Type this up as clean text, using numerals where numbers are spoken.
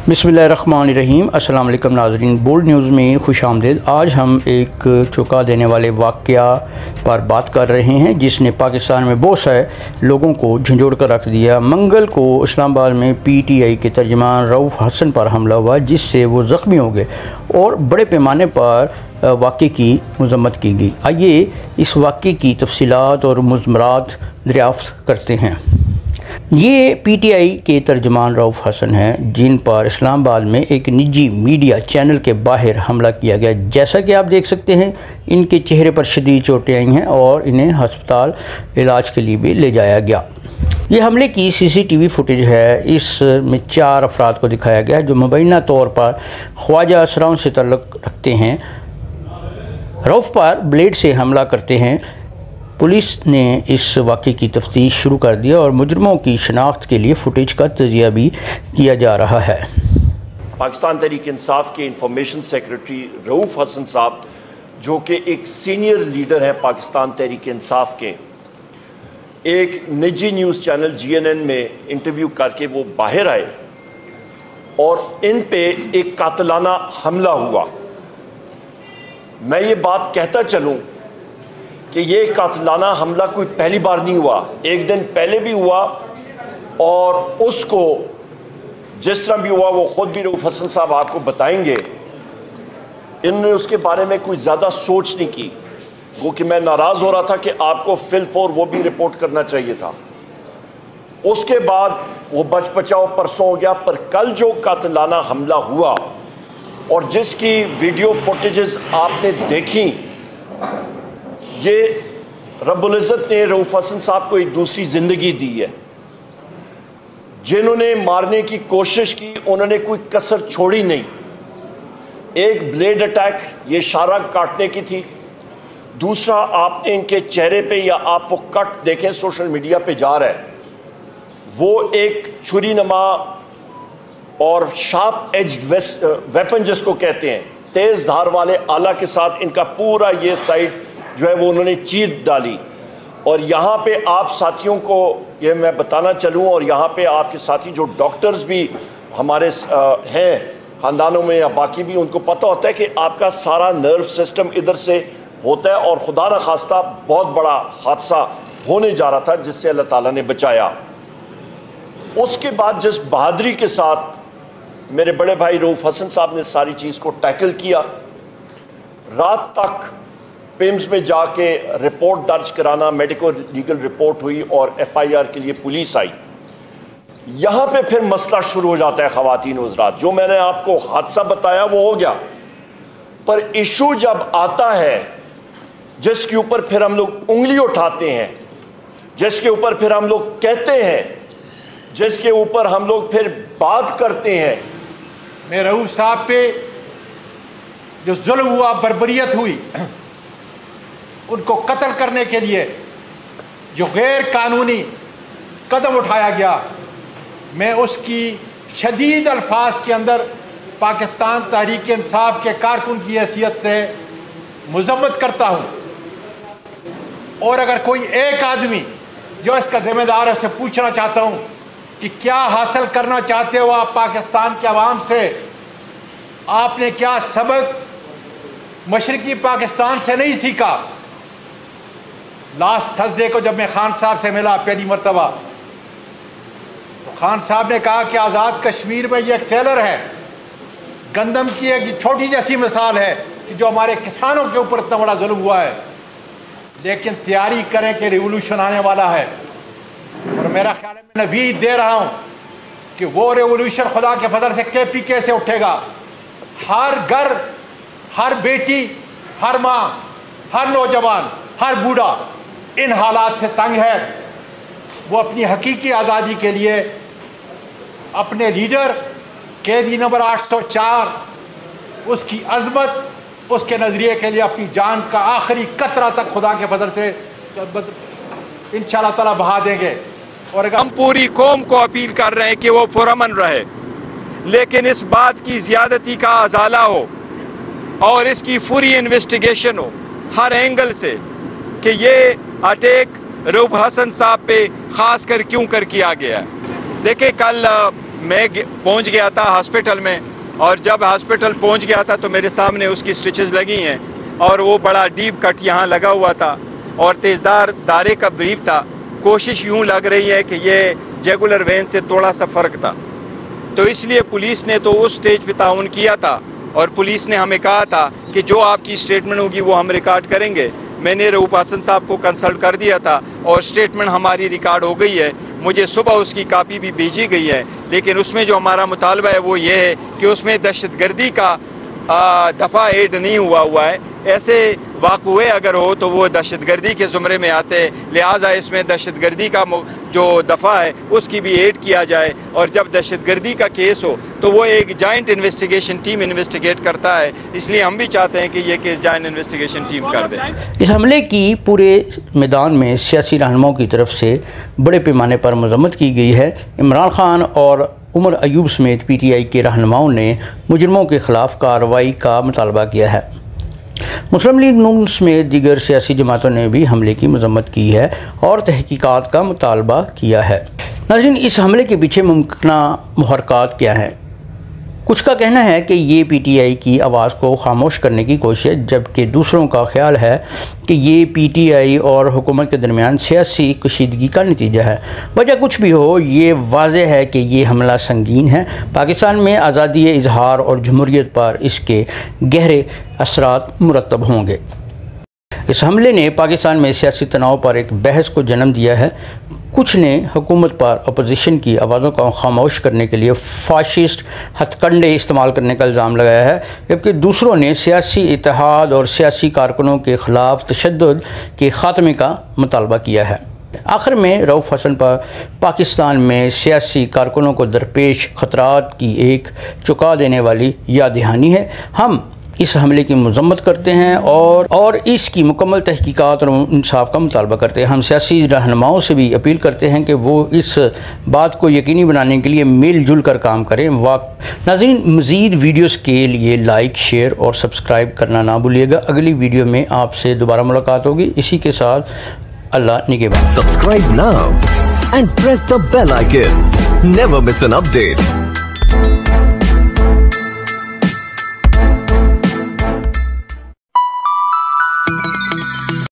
बिस्मिल्लाहिर्रहमानिर्रहीम। अस्सलाम वालेकुम नाज़रीन, बोल्ड न्यूज़ में खुश आमदीद। आज हम एक चौंका देने वाले वाक़या पर बात कर रहे हैं जिसने पाकिस्तान में बहुत सारे लोगों को झंझोड़ कर रख दिया। मंगल को इस्लामाबाद में PTI के तर्जमान रऊफ़ हसन पर हमला हुआ जिससे वो ज़ख्मी हो गए और बड़े पैमाने पर वाक़े की मज़म्मत की गई। आइए इस वाक़े की तफसीलात और मुज़म्मरात दरियाफ़्त करते हैं। ये PTI के तर्जमान रऊफ़ हसन हैं जिन पर इस्लामाबाद में एक निजी मीडिया चैनल के बाहर हमला किया गया। जैसा कि आप देख सकते हैं इनके चेहरे पर शदीद चोटें आई हैं और इन्हें हस्पताल इलाज के लिए भी ले जाया गया। ये हमले की CCTV फुटेज है। इसमें 4 अफराद को दिखाया गया जो मुबैना तौर पर ख्वाजा असराउन से तल्लुक़ रखते हैं। रऊफ़ पर ब्लेड से हमला करते हैं। पुलिस ने इस वाक़े की तफ्तीश शुरू कर दिया और मुजरमों की शनाख्त के लिए फुटेज का तजिया भी किया जा रहा है। पाकिस्तान तहरीक इंसाफ के इंफॉर्मेशन सेक्रेटरी रऊफ़ हसन साहब जो कि एक सीनियर लीडर हैं पाकिस्तान तहरीक इंसाफ के, एक निजी न्यूज़ चैनल GNN में इंटरव्यू करके वो बाहर आए और इन पे एक कातिलाना हमला हुआ। मैं ये बात कहता चलूँ कि ये कातिलाना हमला कोई पहली बार नहीं हुआ, एक दिन पहले भी हुआ और उसको जिस तरह भी हुआ वो ख़ुद भी रऊफ़ हसन साहब आपको बताएंगे। इन्होंने उसके बारे में कोई ज़्यादा सोच नहीं की, वो कि मैं नाराज़ हो रहा था कि आपको फिल-फौर वो भी रिपोर्ट करना चाहिए था। उसके बाद वो बच बचाओ परसों हो गया, पर कल जो कातिलाना हमला हुआ और जिसकी वीडियो फुटेजेस आपने देखी, ये रब्बुल इज़्ज़त ने रऊफ़ हसन साहब को एक दूसरी ज़िंदगी दी है। जिन्होंने मारने की कोशिश की उन्होंने कोई कसर छोड़ी नहीं। एक ब्लेड अटैक, ये शारा काटने की थी। दूसरा, आपने इनके चेहरे पे या आप वो कट देखें सोशल मीडिया पे जा रहा है, वो एक छुरी नमा और शार्प एज्ड वेपन जिसको कहते हैं, तेज़ धार वाले आला के साथ इनका पूरा ये साइड जो है वो उन्होंने चीर डाली। और यहाँ पे आप साथियों को ये मैं बताना चलूँ, और यहाँ पे आपके साथी जो डॉक्टर्स भी हमारे हैं ख़ानदानों में या बाकी भी, उनको पता होता है कि आपका सारा नर्व सिस्टम इधर से होता है और खुदा न खास्ता बहुत बड़ा हादसा होने जा रहा था जिससे अल्लाह ताला ने बचाया। उसके बाद जिस बहादुरी के साथ मेरे बड़े भाई रऊफ़ हसन साहब ने सारी चीज़ को टैकल किया, रात तक पिम्स में जाके रिपोर्ट दर्ज कराना, मेडिकल लीगल रिपोर्ट हुई और FIR के लिए पुलिस आई। यहाँ पे फिर मसला शुरू हो जाता है ख़वातीन हज़रात। जो मैंने आपको हादसा बताया वो हो गया, पर इशू जब आता है जिसके ऊपर फिर हम लोग उंगली उठाते हैं, जिसके ऊपर फिर हम लोग कहते हैं, जिसके ऊपर हम लोग फिर बात करते हैं, मैं रऊफ़ साहब पे जो जुल्म हुआ, बर्बरियत हुई, उनको कत्ल करने के लिए जो गैर कानूनी कदम उठाया गया, मैं उसकी शदीद अल्फाज के अंदर पाकिस्तान तहरीक इंसाफ के कारकुन की हैसियत से मज़म्मत करता हूँ। और अगर कोई एक आदमी जो इसका ज़िम्मेदार है उससे पूछना चाहता हूँ कि क्या हासिल करना चाहते हो आप पाकिस्तान के अवाम से, आपने क्या सबक मशरक़ी पाकिस्तान से नहीं सीखा। लास्ट थर्सडे को जब मैं खान साहब से मिला पहली मरतबा, तो खान साहब ने कहा कि आज़ाद कश्मीर में ये एक टेलर है, गंदम की एक छोटी जैसी मिसाल है कि जो हमारे किसानों के ऊपर इतना बड़ा जुल्म हुआ है, लेकिन तैयारी करें कि रिवोल्यूशन आने वाला है। और मेरा ख्याल है, मैं भी दे रहा हूँ कि वो रिवोल्यूशन खुदा के फजल से KPK से उठेगा। हर घर, हर बेटी, हर माँ, हर नौजवान, हर बूढ़ा इन हालात से तंग है। वो अपनी हकीकी आज़ादी के लिए अपने लीडर कैदी नंबर 804, उसकी अज़मत, उसके नज़रिए के लिए अपनी जान का आखिरी कतरा तक खुदा के फजल से इंशाअल्लाह ताला बहा देंगे। और अगर हम पूरी कौम को अपील कर रहे हैं कि वो पुरअमन रहे, लेकिन इस बात की ज़्यादती का अजाला हो और इसकी पूरी इन्वेस्टिगेशन हो हर एंगल से कि ये अटैक रऊफ़ हसन साहब पे ख़ास कर क्यों कर किया गया है। देखिए, कल میں پہنچ گیا تھا ہاسپٹل میں، اور جب ہاسپٹل پہنچ گیا تھا تو میرے سامنے اس کی سٹچز لگی ہیں، اور وہ بڑا ڈیپ کٹ یہاں لگا ہوا تھا اور تیزدار دارے کا بریف تھا۔ کوشش یوں لگ رہی ہے کہ یہ جیگولر وین سے تھوڑا سا فرق تھا، تو اس لیے پولیس نے تو اس سٹیج پہ تعاون کیا تھا، اور پولیس نے ہمیں کہا تھا کہ جو آپ کی سٹیٹمنٹ ہوگی وہ ہم ریکارڈ کریں گے۔ میں نے رؤوف حسن صاحب کو کنسلٹ کر دیا تھا اور سٹیٹمنٹ ہماری ریکارڈ ہو گئی ہے، مجھے صبح اس کی کاپی بھی بھیجی گئی ہے، لیکن اس میں جو ہمارا مطالبہ ہے وہ یہ ہے کہ اس میں دہشت گردی کا دفعہ ایڈ نہیں ہوا ہے۔ ایسے واقعے اگر ہو تو وہ دہشت گردی کے زمرے میں آتے ہیں، لہٰذا اس میں دہشت گردی کا جو دفعہ ہے اس کی بھی ایڈ کیا جائے، اور جب دہشت گردی کا کیس ہو تو وہ ایک جوائنٹ انویسٹیگیشن ٹیم انویسٹیگیٹ کرتا ہے، اس لیے ہم بھی چاہتے ہیں کہ یہ کیس جوائنٹ انویسٹیگیشن ٹیم کر دے۔ اس حملے کی پورے میدان میں سیاسی رہنماؤں کی طرف سے بڑے پیمانے پر مذمت کی گئی ہے۔ عمران خان اور عمر ایوب سمیت پی ٹی آئی کے رہنماؤں نے مجرموں کے خلاف کارروائی کا مطالبہ کیا ہے۔ مسلم لیگ نون سمیت دیگر سیاسی جماعتوں نے بھی حملے کی مذمت کی ہے اور تحقیقات کا مطالبہ کیا ہے۔ ناظرین، اس حملے کے پیچھے ممکنہ محرکات کیا ہیں؟ کچھ کا کہنا ہے کہ یہ پی ٹی آئی کی آواز کو خاموش کرنے کی کوشش ہے، جبکہ دوسروں کا خیال ہے کہ یہ پی ٹی آئی اور حکومت کے درمیان سیاسی کشیدگی کا نتیجہ ہے۔ وجہ کچھ بھی ہو، یہ واضح ہے کہ یہ حملہ سنگین ہے۔ پاکستان میں آزادی اظہار اور جمہوریت پر اس کے گہرے اثرات مرتب ہوں گے۔ اس حملے نے پاکستان میں سیاسی تناؤ پر ایک بحث کو جنم دیا ہے۔ کچھ نے حکومت پر اپوزیشن کی آوازوں کو خاموش کرنے کے لیے فاشسٹ ہتھ کنڈے استعمال کرنے کا الزام لگایا ہے، جبکہ دوسروں نے سیاسی اتحاد اور سیاسی کارکنوں کے خلاف تشدد کے خاتمے کا مطالبہ کیا ہے۔ آخر میں رؤوف حسن پر پاکستان میں سیاسی کارکنوں کو درپیش خطرات کی ایک چکا دینے والی یاد دہانی ہے۔ ہم اس حملے کی مذمت کرتے ہیں اور اس کی مکمل تحقیقات اور انصاف کا مطالبہ کرتے ہیں۔ ہم سیاسی رہنماؤں سے بھی اپیل کرتے ہیں کہ وہ اس بات کو یقینی بنانے کے لیے مل جل کر کام کریں۔ ناظرین، مزید ویڈیوز کے لیے لائک، شیئر اور سبسکرائب کرنا نہ بھولیے گا۔ اگلی ویڈیو میں آپ سے دوبارہ ملاقات ہوگی۔ اسی کے ساتھ اللہ نگہبان۔ Subscribe now and press the bell icon. Never miss an update.